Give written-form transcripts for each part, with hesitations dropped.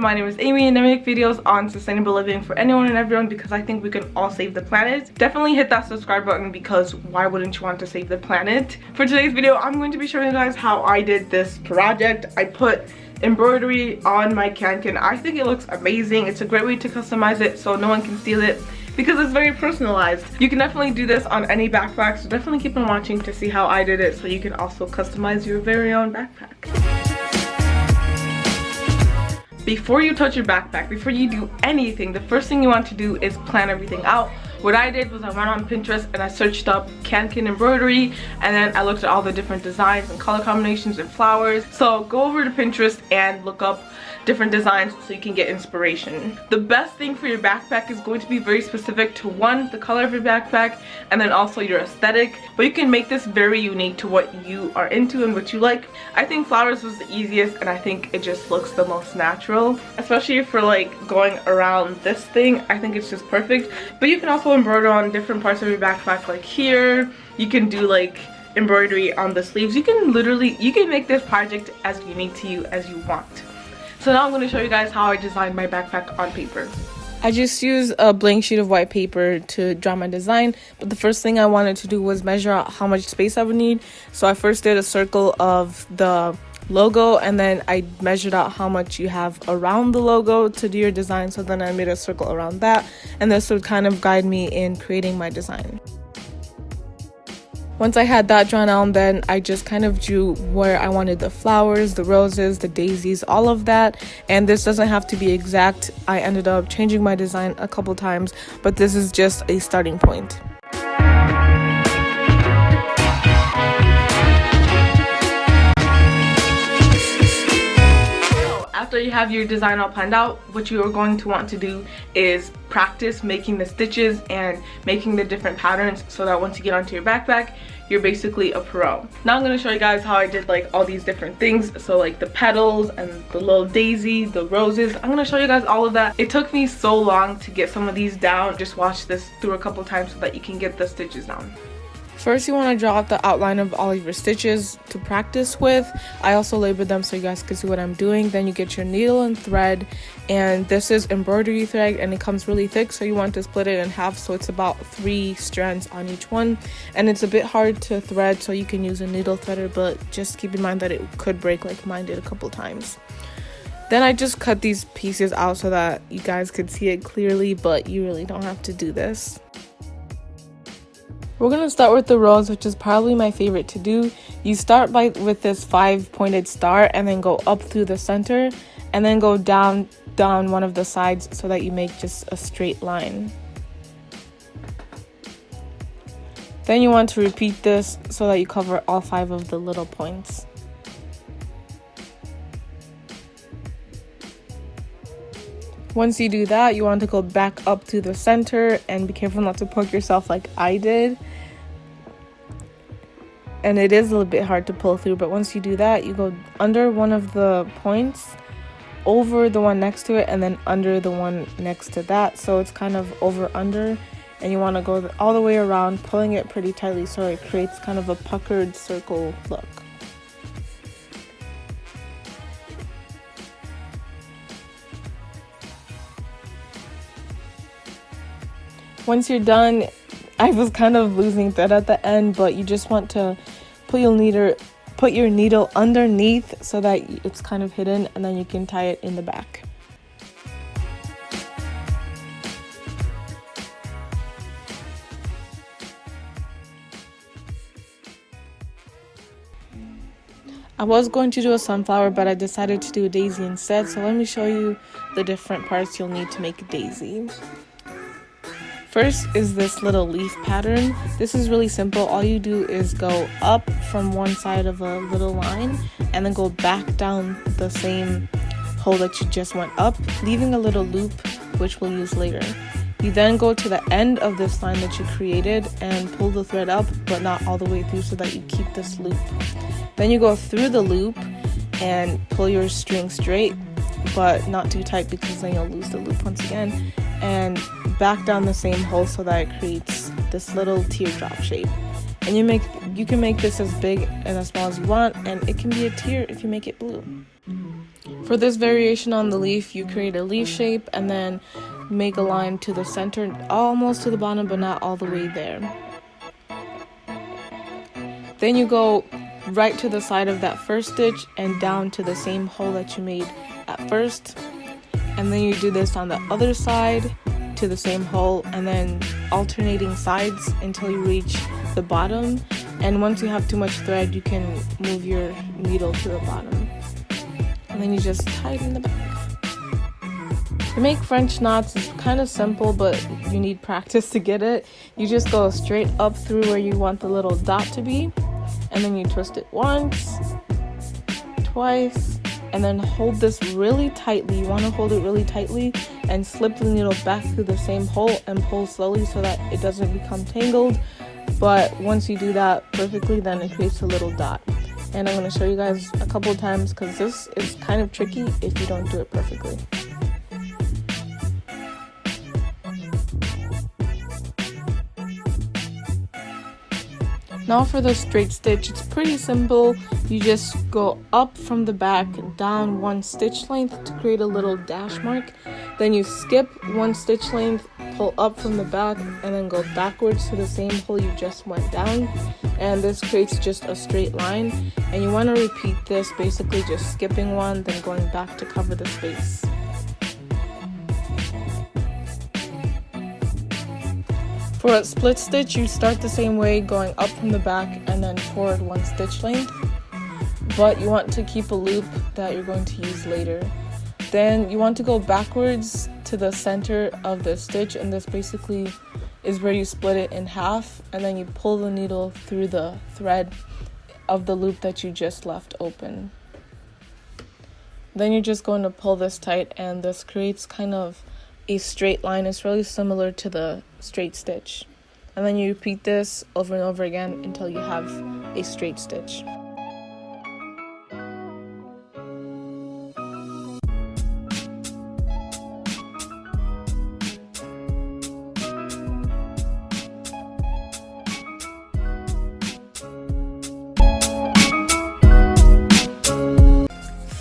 my name is Amy and I make videos on sustainable living for anyone and everyone because I think we can all save the planet. Definitely hit that subscribe button because why wouldn't you want to save the planet? For today's video, I'm going to be showing you guys how I did this project. I put embroidery on my kanken. I think it looks amazing. It's a great way to customize it so no one can steal it, because it's very personalized. You can definitely do this on any backpack, so definitely keep on watching to see how I did it so you can also customize your very own backpack. Before you touch your backpack, before you do anything, the first thing you want to do is plan everything out. What I did was I went on Pinterest and I searched up kanken embroidery, and then I looked at all the different designs and color combinations and flowers. So go over to Pinterest and look up different designs so you can get inspiration. The best thing for your backpack is going to be very specific to one, the color of your backpack, and then also your aesthetic, but you can make this very unique to what you are into and what you like. I think flowers was the easiest, and I think it just looks the most natural, especially for like going around this thing. I think it's just perfect. But you can also embroider on different parts of your backpack, like here. You can do like embroidery on the sleeves. You can make this project as unique to you as you want. So now I'm going to show you guys how I designed my backpack on paper. I just used a blank sheet of white paper to draw my design, but the first thing I wanted to do was measure out how much space I would need. So I first did a circle of the logo, and then I measured out how much you have around the logo to do your design. So then I made a circle around that, and this would kind of guide me in creating my design. Once I had that drawn out, then I just kind of drew where I wanted the flowers, the roses, the daisies, all of that. And this doesn't have to be exact. I ended up changing my design a couple times, but this is just a starting point. After you have your design all planned out, what you are going to want to do is practice making the stitches and making the different patterns so that once you get onto your backpack, you're basically a pro. Now I'm going to show you guys how I did like all these different things. So like the petals and the little daisy, the roses. I'm going to show you guys all of that. It took me so long to get some of these down. Just watch this through a couple times so that you can get the stitches down. First, you want to draw out the outline of all of your stitches to practice with. I also labeled them so you guys can see what I'm doing. Then you get your needle and thread, and this is embroidery thread and it comes really thick, so you want to split it in half so it's about 3 strands on each one. And it's a bit hard to thread, so you can use a needle threader, but just keep in mind that it could break like mine did a couple times. Then I just cut these pieces out so that you guys could see it clearly, but you really don't have to do this. We're going to start with the rose, which is probably my favorite to do. You start with this 5-pointed star and then go up through the center and then go down one of the sides so that you make just a straight line. Then you want to repeat this so that you cover all 5 of the little points. Once you do that, you want to go back up to the center and be careful not to poke yourself like I did. And it is a little bit hard to pull through, but once you do that, you go under one of the points, over the one next to it, and then under the one next to that. So it's kind of over under, and you want to go all the way around, pulling it pretty tightly so it creates kind of a puckered circle look. Once you're done, I was kind of losing thread at the end, but you just want to put your needle underneath so that it's kind of hidden, and then you can tie it in the back. I was going to do a sunflower, but I decided to do a daisy instead, so let me show you the different parts you'll need to make a daisy. First is this little leaf pattern. This is really simple. All you do is go up from one side of a little line and then go back down the same hole that you just went up, leaving a little loop, which we'll use later. You then go to the end of this line that you created and pull the thread up, but not all the way through, so that you keep this loop. Then you go through the loop and pull your string straight, but not too tight because then you'll lose the loop once again, and back down the same hole so that it creates this little teardrop shape. And you can make this as big and as small as you want, and it can be a tear if you make it blue. For this variation on the leaf, you create a leaf shape and then make a line to the center, almost to the bottom, but not all the way there. Then you go right to the side of that first stitch and down to the same hole that you made at first. And then you do this on the other side to the same hole, and then alternating sides until you reach the bottom. And once you have too much thread, you can move your needle to the bottom. And then you just tie it in the back. To make French knots is kind of simple, but you need practice to get it. You just go straight up through where you want the little dot to be, and then you twist it once, twice, and then hold this really tightly. You want to hold it really tightly and slip the needle back through the same hole and pull slowly so that it doesn't become tangled. But once you do that perfectly, then it creates a little dot. And I'm going to show you guys a couple of times because this is kind of tricky if you don't do it perfectly. Now for the straight stitch, it's pretty simple. You just go up from the back, down 1 stitch length to create a little dash mark. Then you skip 1 stitch length, pull up from the back, and then go backwards to the same hole you just went down. And this creates just a straight line. And you want to repeat this, basically just skipping 1, then going back to cover the space. For a split stitch, you start the same way, going up from the back and then forward 1 stitch length. But you want to keep a loop that you're going to use later. Then you want to go backwards to the center of the stitch, and this basically is where you split it in half, and then you pull the needle through the thread of the loop that you just left open. Then you're just going to pull this tight, and this creates kind of a straight line. It's really similar to the straight stitch. And then you repeat this over and over again until you have a straight stitch.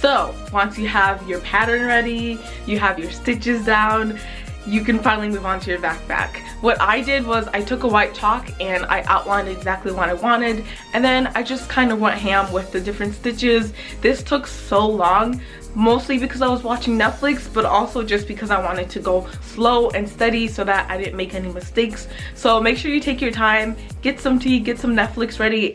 So once you have your pattern ready, you have your stitches down, you can finally move on to your backpack. What I did was I took a white chalk and I outlined exactly what I wanted, and then I just kind of went ham with the different stitches. This took so long, mostly because I was watching Netflix, but also just because I wanted to go slow and steady so that I didn't make any mistakes. So make sure you take your time, get some tea, get some Netflix ready.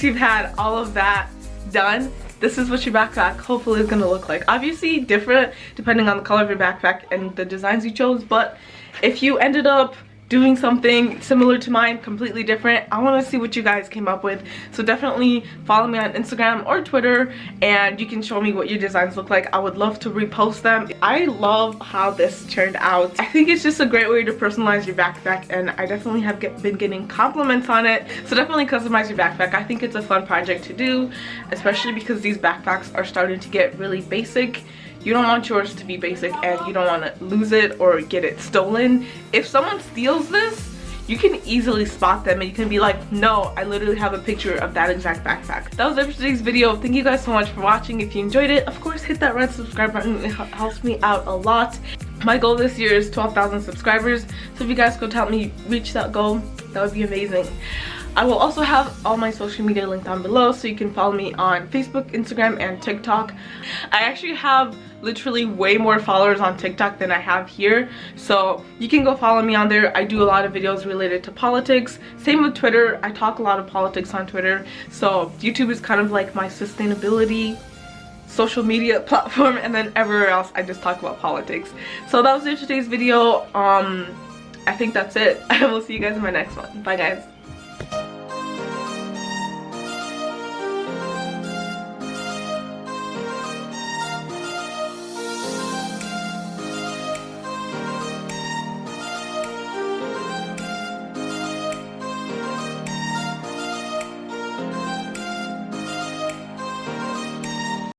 once you've had all of that done, this is what your backpack hopefully is going to look like. Obviously different depending on the color of your backpack and the designs you chose, but if you ended up doing something similar to mine, completely different, I want to see what you guys came up with. So definitely follow me on Instagram or Twitter and you can show me what your designs look like. I would love to repost them. I love how this turned out. I think it's just a great way to personalize your backpack, and I definitely have been getting compliments on it. So definitely customize your backpack. I think it's a fun project to do, especially because these backpacks are starting to get really basic. You don't want yours to be basic and you don't want to lose it or get it stolen. If someone steals this, you can easily spot them and you can be like, no, I literally have a picture of that exact backpack. That was it for today's video. Thank you guys so much for watching. If you enjoyed it, of course, hit that red subscribe button. It helps me out a lot. My goal this year is 12,000 subscribers. So if you guys could help me reach that goal, that would be amazing. I will also have all my social media linked down below, so you can follow me on Facebook, Instagram, and TikTok. I actually have literally way more followers on TikTok than I have here, so you can go follow me on there. I do a lot of videos related to politics. Same with Twitter. I talk a lot of politics on Twitter, so YouTube is kind of like my sustainability social media platform, and then everywhere else I just talk about politics. So that was it for today's video. I think that's it. I will see you guys in my next one. Bye guys.